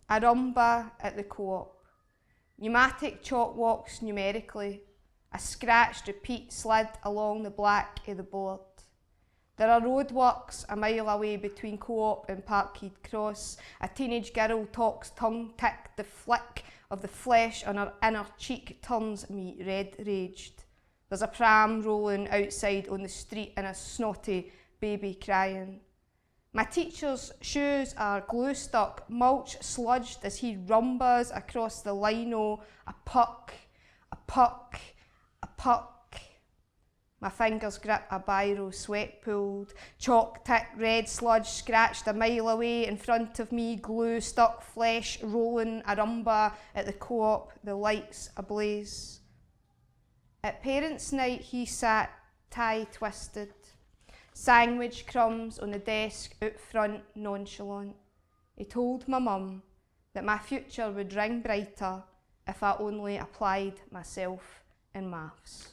A rumba at the co-op. Pneumatic chalk walks numerically. A scratched repeat slid along the black of the board. There are roadworks a mile away between Co-op and Parkhead Cross. A teenage girl talks tongue-tick. The flick of the flesh on her inner cheek turns me red-raged. There's a pram rolling outside on the street and a snotty baby crying. My teacher's shoes are glue-stuck, mulch sludged as he rumbas across the lino. A puck, a puck, a puck. My fingers grip a biro, sweat pooled, chalk tick, red sludge scratched a mile away in front of me, glue stuck flesh rolling, a rumba at the co-op, the lights ablaze. At parents' night he sat tie twisted, sandwich crumbs on the desk out front nonchalant. He told my mum that my future would ring brighter if I only applied myself in maths.